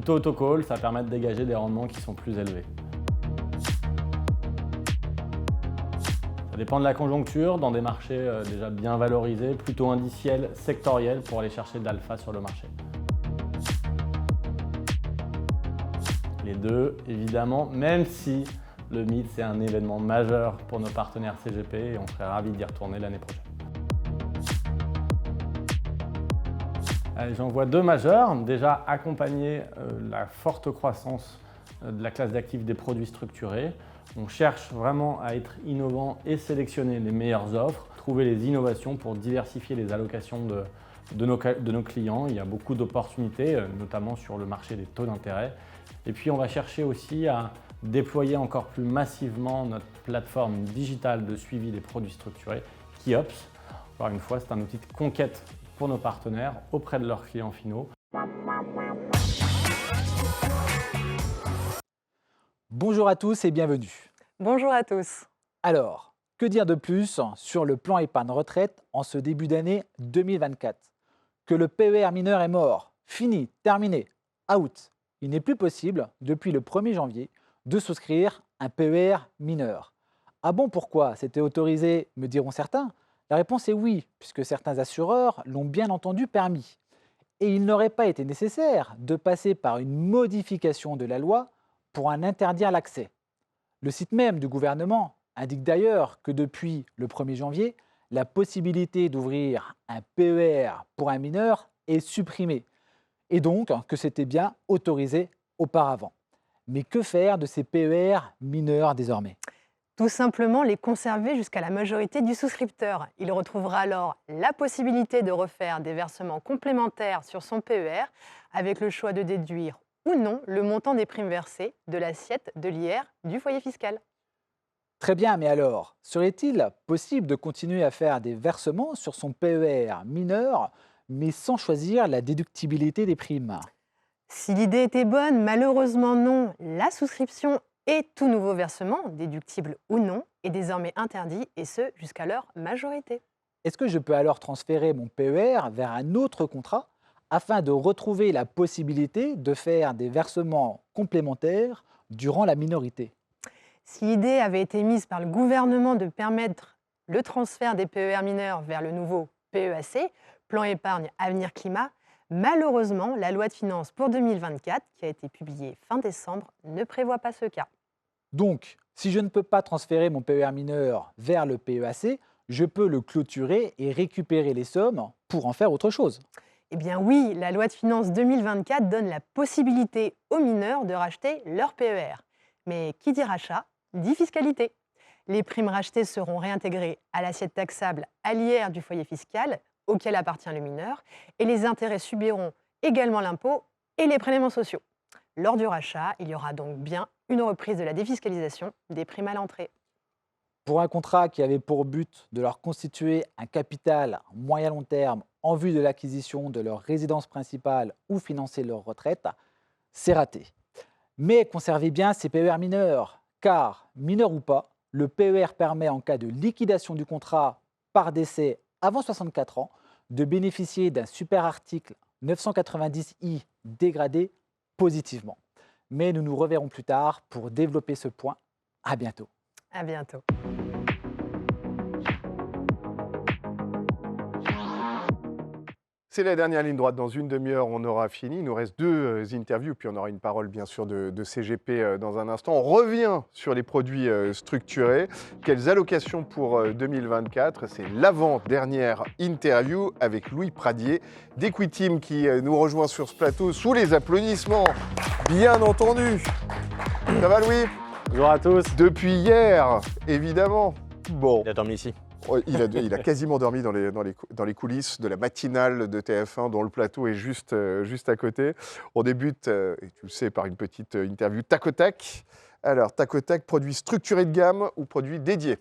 plutôt autocall, ça permet de dégager des rendements qui sont plus élevés. Ça dépend de la conjoncture, dans des marchés déjà bien valorisés, plutôt indiciels, sectoriels, pour aller chercher de l'alpha sur le marché. Les deux, évidemment, même si le MIT, c'est un événement majeur pour nos partenaires CGP et on serait ravis d'y retourner l'année prochaine. J'en vois deux majeurs. Déjà, accompagner la forte croissance de la classe d'actifs des produits structurés. On cherche vraiment à être innovant et sélectionner les meilleures offres, trouver les innovations pour diversifier les allocations de nos clients. Il y a beaucoup d'opportunités, notamment sur le marché des taux d'intérêt. Et puis, on va chercher aussi à déployer encore plus massivement notre plateforme digitale de suivi des produits structurés, Kiops. Encore une fois, c'est un outil de conquête pour nos partenaires auprès de leurs clients finaux. Bonjour à tous et bienvenue. Bonjour à tous. Alors, que dire de plus sur le plan épargne retraite en ce début d'année 2024 ? Que le PER mineur est mort, fini, terminé, out. Il n'est plus possible, depuis le 1er janvier, de souscrire un PER mineur. Ah bon, pourquoi ? C'était autorisé, me diront certains. La réponse est oui, puisque certains assureurs l'ont bien entendu permis. Et il n'aurait pas été nécessaire de passer par une modification de la loi pour en interdire l'accès. Le site même du gouvernement indique d'ailleurs que depuis le 1er janvier, la possibilité d'ouvrir un PER pour un mineur est supprimée, et donc que c'était bien autorisé auparavant. Mais que faire de ces PER mineurs désormais ? Tout simplement les conserver jusqu'à la majorité du souscripteur. Il retrouvera alors la possibilité de refaire des versements complémentaires sur son PER avec le choix de déduire ou non le montant des primes versées de l'assiette de l'IR du foyer fiscal. Très bien, mais alors, serait-il possible de continuer à faire des versements sur son PER mineur, mais sans choisir la déductibilité des primes ? Si l'idée était bonne, malheureusement non. La souscription et tout nouveau versement, déductible ou non, est désormais interdit, et ce jusqu'à leur majorité. Est-ce que je peux alors transférer mon PER vers un autre contrat afin de retrouver la possibilité de faire des versements complémentaires durant la minorité ? Si l'idée avait été mise par le gouvernement de permettre le transfert des PER mineurs vers le nouveau PEAC, Plan épargne avenir climat, malheureusement, la loi de finances pour 2024, qui a été publiée fin décembre, ne prévoit pas ce cas. Donc, si je ne peux pas transférer mon PER mineur vers le PEAC, je peux le clôturer et récupérer les sommes pour en faire autre chose. Eh bien oui, la loi de finances 2024 donne la possibilité aux mineurs de racheter leur PER. Mais qui dit rachat, dit fiscalité. Les primes rachetées seront réintégrées à l'assiette taxable à l'IR du foyer fiscal auquel appartient le mineur, et les intérêts subiront également l'impôt et les prélèvements sociaux. Lors du rachat, il y aura donc bien une reprise de la défiscalisation des primes à l'entrée. Pour un contrat qui avait pour but de leur constituer un capital moyen-long terme en vue de l'acquisition de leur résidence principale ou financer leur retraite, c'est raté. Mais conservez bien ces PER mineurs, car, mineur ou pas, le PER permet en cas de liquidation du contrat par décès avant 64 ans de bénéficier d'un super article 990I dégradé positivement. Mais nous nous reverrons plus tard pour développer ce point. À bientôt. À bientôt. C'est la dernière ligne droite. Dans une demi-heure, on aura fini. Il nous reste deux interviews, puis on aura une parole, bien sûr, de CGP dans un instant. On revient sur les produits structurés. Quelles allocations pour 2024 ? C'est l'avant-dernière interview avec Louis Pradier d'Equiteam qui nous rejoint sur ce plateau sous les applaudissements, bien entendu. Ça va, Louis ? Bonjour à tous. Depuis hier, évidemment. Bon. Il a dormi ici. Il a quasiment dormi dans les coulisses de la matinale de TF1 dont le plateau est juste à côté. On débute, et tu le sais, par une petite interview tac au tac. Alors, tac au tac, produit structuré de gamme ou produit dédié ?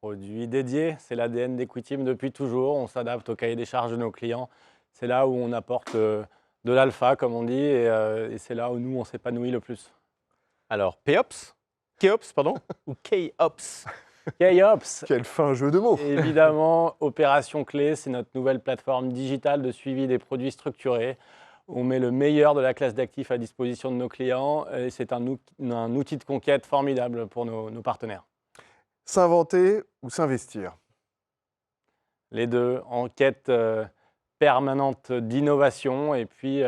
Produit dédié, c'est l'ADN d'Equiteam depuis toujours. On s'adapte au cahier des charges de nos clients. C'est là où on apporte de l'alpha, comme on dit, et c'est là où nous, on s'épanouit le plus. Alors, Keops, pardon, ou K-Ops. K-Ops. Quel fin jeu de mots. Évidemment, opération clé, c'est notre nouvelle plateforme digitale de suivi des produits structurés. On met le meilleur de la classe d'actifs à disposition de nos clients et c'est un outil de conquête formidable pour nos partenaires. S'inventer ou s'investir? Les deux, en quête permanente d'innovation et puis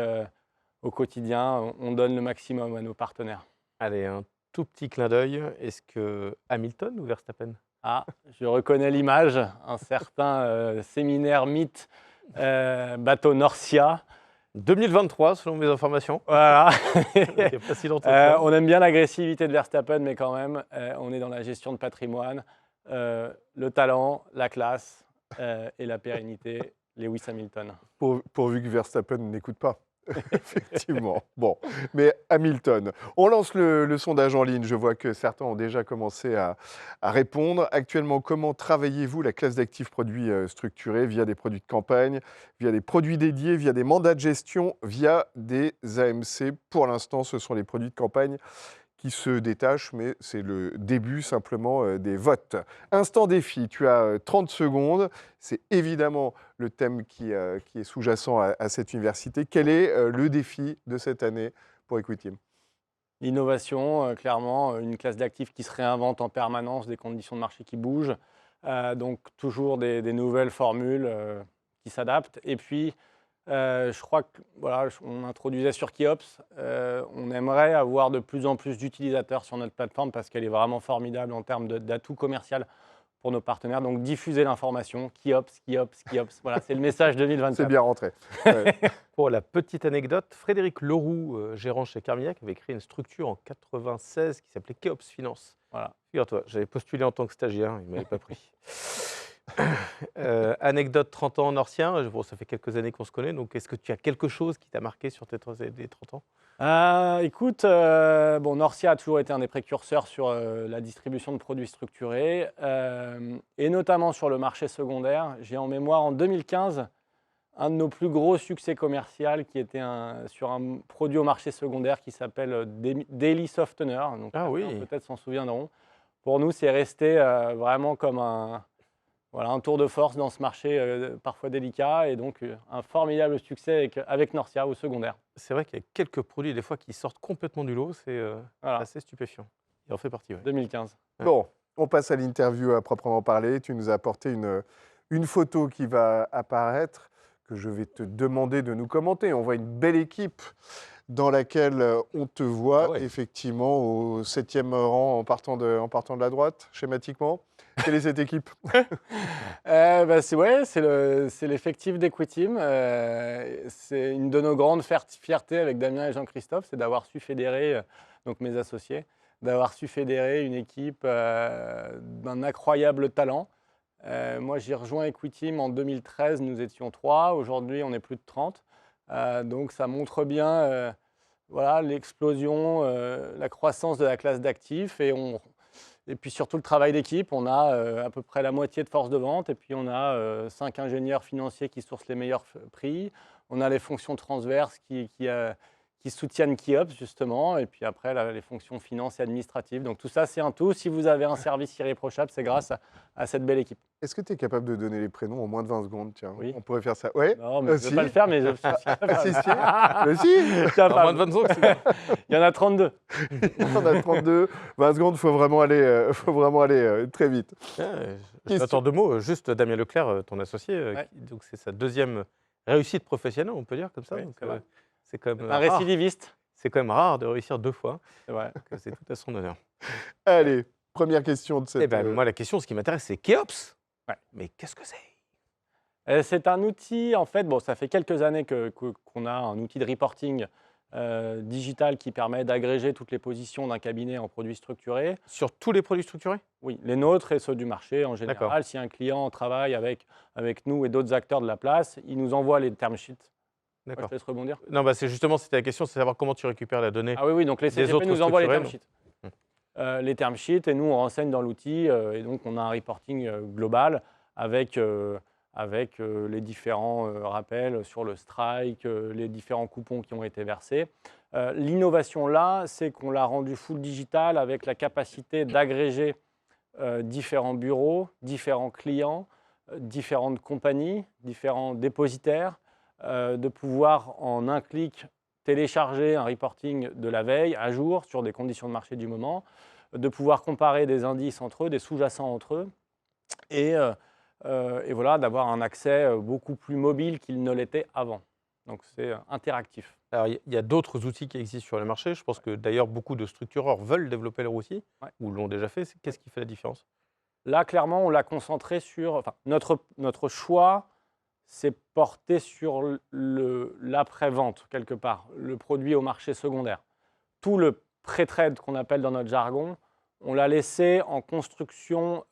au quotidien, on donne le maximum à nos partenaires. Allez, un tout petit clin d'œil. Est-ce que Hamilton ou Verstappen? Ah, je reconnais l'image, un certain séminaire mythe, bateau Norcia. 2023, selon mes informations. Voilà. Il n'y a pas si longtemps que ça. On aime bien l'agressivité de Verstappen, mais quand même, on est dans la gestion de patrimoine. Le talent, la classe et la pérennité, Lewis Hamilton. Pourvu que Verstappen n'écoute pas. Effectivement. Bon, mais Hamilton, on lance le sondage en ligne. Je vois que certains ont déjà commencé à répondre. Actuellement, comment travaillez-vous la classe d'actifs produits structurés via des produits de campagne, via des produits dédiés, via des mandats de gestion, via des AMC? Pour l'instant, ce sont les produits de campagne qui se détachent, mais c'est le début simplement des votes. Instant défi, tu as 30 secondes. C'est évidemment le thème qui est sous-jacent à cette université. Quel est le défi de cette année pour Equiteam? L'innovation, clairement, une classe d'actifs qui se réinvente en permanence, des conditions de marché qui bougent, donc toujours des nouvelles formules qui s'adaptent. Et puis, je crois que voilà, on introduisait sur Kiops, on aimerait avoir de plus en plus d'utilisateurs sur notre plateforme parce qu'elle est vraiment formidable en termes d'atouts commercial pour nos partenaires. Donc diffuser l'information, Kiops. Voilà, c'est le message 2024. C'est bien rentré. Ouais. Pour la petite anecdote, Frédéric Leroux, gérant chez Carmignac, avait créé une structure en 1996 qui s'appelait Keops Finance. Voilà. Figure-toi, j'avais postulé en tant que stagiaire, il ne m'avait pas pris. Anecdote 30 ans Norcien, bon, ça fait quelques années qu'on se connaît, donc est-ce que tu as quelque chose qui t'a marqué sur tes 30 ans? Écoute, bon, Norcia a toujours été un des précurseurs sur la distribution de produits structurés et notamment sur le marché secondaire. J'ai en mémoire en 2015 un de nos plus gros succès commerciaux qui était sur un produit au marché secondaire qui s'appelle Daily Softener. Donc, Ah oui. peut-être s'en souviendront. Pour nous, c'est resté vraiment comme un tour de force dans ce marché parfois délicat et donc un formidable succès avec Norcia au secondaire. C'est vrai qu'il y a quelques produits des fois qui sortent complètement du lot, c'est Voilà. assez stupéfiant. Il en fait partie, ouais. 2015. Bon, on passe à l'interview à proprement parler. Tu nous as apporté une photo qui va apparaître, que je vais te demander de nous commenter. On voit une belle équipe dans laquelle on te voit effectivement au 7e rang en partant de la droite, schématiquement. Quelle est cette équipe? C'est l'effectif d'Equiteam. C'est une de nos grandes fiertés avec Damien et Jean-Christophe, c'est d'avoir su fédérer, donc mes associés, d'avoir su fédérer une équipe d'un incroyable talent. Moi, j'ai rejoint Equiteam en 2013, nous étions 3. Aujourd'hui, on est plus de 30. Donc, ça montre bien l'explosion, la croissance de la classe d'actifs et puis surtout le travail d'équipe. On a à peu près la moitié de force de vente et puis on a 5 ingénieurs financiers qui sourcent les meilleurs prix. On a les fonctions transverses qui soutiennent Kiops justement et puis après les fonctions finance et administratives. Donc tout ça, c'est un tout. Si vous avez un service irréprochable, c'est grâce à cette belle équipe. Est-ce que tu es capable de donner les prénoms en moins de 20 secondes? Tiens, oui. On pourrait faire ça. Ouais. Non, mais je ne vais pas le faire, mais je suis capable. Si. En moins de 20 secondes, Il y en a 32. Il y en a 32. 20 secondes, il faut vraiment aller très vite. Je t'attends 2 mots. Juste Damien Leclerc, ton associé, donc c'est sa 2e réussite professionnelle, on peut dire comme ça. Oui, donc, c'est quand même un récidiviste. C'est quand même rare de réussir 2 fois. C'est vrai. C'est tout à son honneur. Allez, première question de cette... Moi, la question, ce qui m'intéresse, c'est Keops. Ouais. Mais qu'est-ce que c'est? C'est un outil, en fait, ça fait quelques années qu'on a un outil de reporting digital qui permet d'agréger toutes les positions d'un cabinet en produits structurés. Sur tous les produits structurés? Oui, les nôtres et ceux du marché en général. Si un client travaille avec nous et d'autres acteurs de la place, il nous envoie les term sheets. D'accord. Je te laisse rebondir. Non, c'était la question, c'est savoir comment tu récupères la donnée. Ah oui, donc les CGP autres nous envoient les term structurés, sheets. Les term sheets et nous on renseigne dans l'outil et donc on a un reporting global avec les différents rappels sur le strike, les différents coupons qui ont été versés. L'innovation là, c'est qu'on l'a rendu full digital avec la capacité d'agréger différents bureaux, différents clients, différentes compagnies, différents dépositaires de pouvoir en un clic télécharger un reporting de la veille à jour sur des conditions de marché du moment, de pouvoir comparer des indices entre eux, des sous-jacents entre eux, et voilà, d'avoir un accès beaucoup plus mobile qu'il ne l'était avant. Donc c'est interactif. Alors, il y a d'autres outils qui existent sur le marché. Je pense que d'ailleurs, beaucoup de structureurs veulent développer leur outil ou l'ont déjà fait. Qu'est-ce qui fait la différence? Là, clairement, on l'a concentré sur... Enfin, notre choix s'est porté sur l'après-vente, quelque part, le produit au marché secondaire. Tout le pré-trade qu'on appelle dans notre jargon, on l'a laissé en construction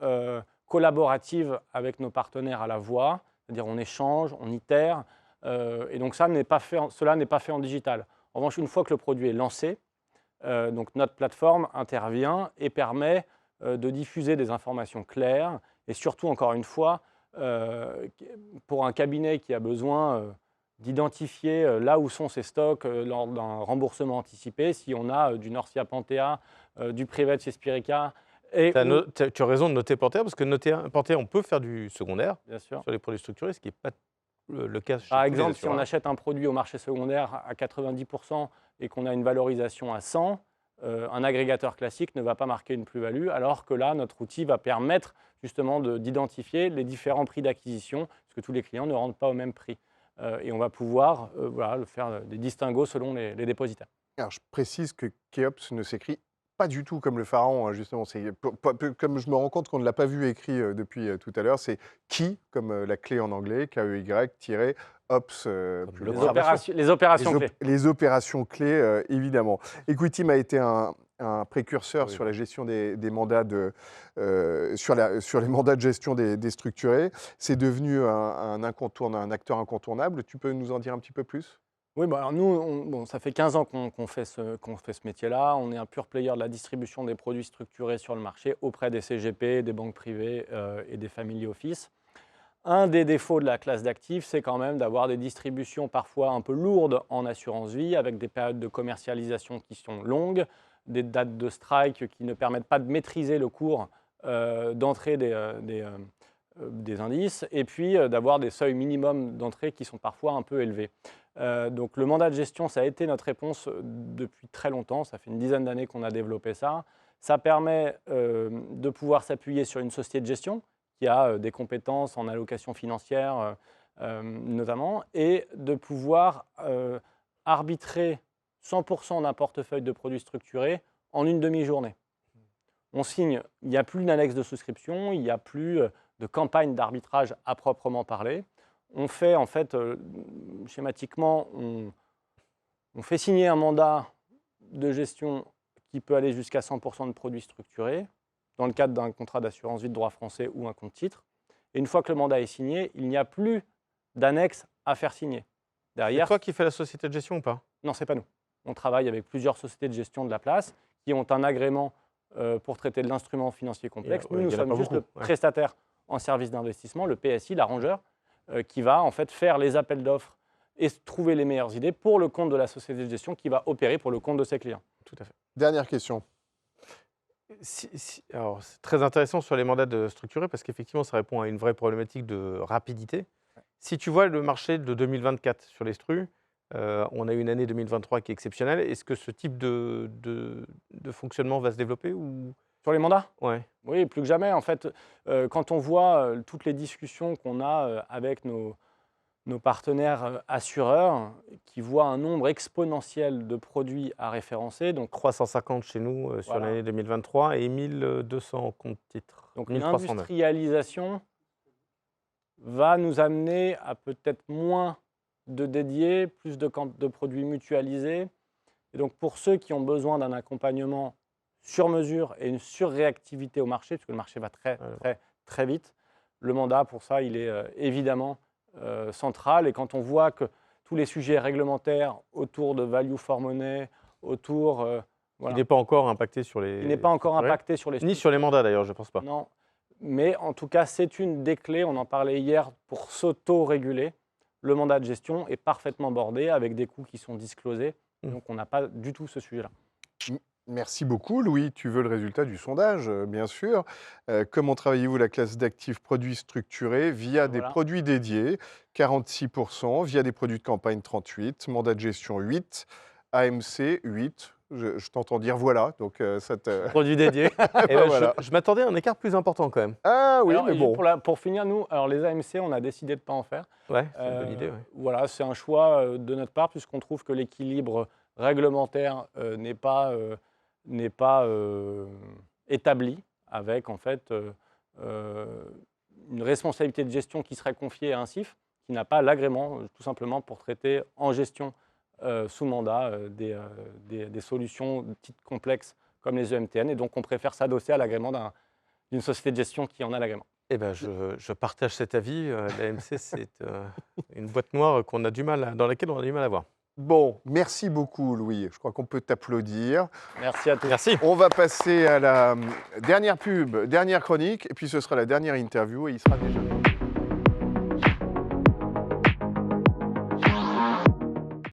collaborative avec nos partenaires à la voix, c'est-à-dire on échange, on itère, et donc cela n'est pas fait en digital. En revanche, une fois que le produit est lancé, donc notre plateforme intervient et permet de diffuser des informations claires et surtout, encore une fois, pour un cabinet qui a besoin d'identifier là où sont ses stocks lors d'un remboursement anticipé, si on a du Norcia Panthea, du Private chez Spirica. Tu as raison de noter Panthea, parce que Panthea, on peut faire du secondaire sur les produits structurés, ce qui n'est pas le cas chez Par tous les exemple, si on assureurs. achète un produit au marché secondaire à 90% et qu'on a une valorisation à 100, un agrégateur classique ne va pas marquer une plus-value, alors que là, notre outil va permettre justement d'identifier les différents prix d'acquisition, parce que tous les clients ne rentrent pas au même prix. Et on va pouvoir faire des distinguos selon les dépositaires. Alors, je précise que Keops ne s'écrit pas du tout comme le pharaon, hein, justement. Comme je me rends compte qu'on ne l'a pas vu écrit depuis tout à l'heure, c'est Key, comme la clé en anglais, Key-Ops. Les opérations clés. Les opérations clés, évidemment. Equity a été un précurseur sur la gestion des mandats sur les mandats de gestion des structurés. C'est devenu un acteur incontournable. Tu peux nous en dire un petit peu plus? Oui, alors nous, ça fait 15 ans qu'on fait ce métier-là. On est un pur player de la distribution des produits structurés sur le marché auprès des CGP, des banques privées et des family office. Un des défauts de la classe d'actifs, c'est quand même d'avoir des distributions parfois un peu lourdes en assurance vie, avec des périodes de commercialisation qui sont longues, des dates de strike qui ne permettent pas de maîtriser le cours d'entrée des indices, et puis d'avoir des seuils minimums d'entrée qui sont parfois un peu élevés. Donc le mandat de gestion, ça a été notre réponse depuis très longtemps. Ça fait une dizaine d'années qu'on a développé ça. Ça permet de pouvoir s'appuyer sur une société de gestion qui a des compétences en allocation financière notamment, et de pouvoir arbitrer 100% d'un portefeuille de produits structurés en une demi-journée. On signe, il n'y a plus d'annexe de souscription, il n'y a plus de campagne d'arbitrage à proprement parler. On fait en fait, schématiquement, on fait signer un mandat de gestion qui peut aller jusqu'à 100% de produits structurés dans le cadre d'un contrat d'assurance vie de droit français ou un compte titre. Et une fois que le mandat est signé, il n'y a plus d'annexe à faire signer. C'est toi qui fais la société de gestion ou pas? Non, ce n'est pas nous. On travaille avec plusieurs sociétés de gestion de la place qui ont un agrément pour traiter de l'instrument financier complexe. Nous sommes juste le prestataire en service d'investissement, le PSI, l'arrangeur, qui va en fait faire les appels d'offres et trouver les meilleures idées pour le compte de la société de gestion qui va opérer pour le compte de ses clients. Tout à fait. Dernière question. Alors, c'est très intéressant sur les mandats de structurés parce qu'effectivement, ça répond à une vraie problématique de rapidité. Si tu vois le marché de 2024 sur les stru, on a une année 2023 qui est exceptionnelle. Est-ce que ce type de fonctionnement va se développer ou... Sur les mandats? Ouais. Oui, plus que jamais. En fait, quand on voit toutes les discussions qu'on a avec nos partenaires assureurs qui voient un nombre exponentiel de produits à référencer. Donc 350 chez nous sur l'année 2023 et 1200 comptes titres. Donc l'industrialisation va nous amener à peut-être moins de dédiés, plus de produits mutualisés. Et donc pour ceux qui ont besoin d'un accompagnement sur mesure et une surréactivité au marché, parce que le marché va très vite, le mandat pour ça, il est évidemment central. Et quand on voit que tous les sujets réglementaires autour de value for money, autour... Il n'est pas encore impacté sur les... Il n'est pas encore impacté sur les... Ni sur les mandats d'ailleurs, je ne pense pas. Non, mais en tout cas, c'est une des clés, on en parlait hier, pour s'auto-réguler. Le mandat de gestion est parfaitement bordé avec des coûts qui sont disclosés. Donc on n'a pas du tout ce sujet-là. Merci beaucoup, Louis. Tu veux le résultat du sondage, bien sûr. Comment travaillez-vous la classe d'actifs produits structurés via des Voilà. produits dédiés, 46%, via des produits de campagne, 38%, mandat de gestion, 8%, AMC, 8%. Je t'entends dire voilà, donc ça te... Produit dédié. Et Ben voilà. je m'attendais à un écart plus important quand même. Ah oui, Alors, mais et bon. pour finir, nous, alors les AMC, on a décidé de ne pas en faire. Ouais, c'est une bonne idée. Ouais. Voilà, c'est un choix de notre part, puisqu'on trouve que l'équilibre réglementaire n'est pas établi, avec en fait une responsabilité de gestion qui serait confiée à un CIF, qui n'a pas l'agrément, tout simplement, pour traiter en gestion sous mandat des solutions dites complexes comme les EMTN. Et donc, on préfère s'adosser à l'agrément d'une société de gestion qui en a l'agrément. Eh ben, je partage cet avis. L'AMC, c'est une boîte noire dans laquelle on a du mal à voir. Bon, merci beaucoup, Louis. Je crois qu'on peut t'applaudir. Merci à tous. Merci. On va passer à la dernière pub, dernière chronique, et puis ce sera la dernière interview, et il sera déjà...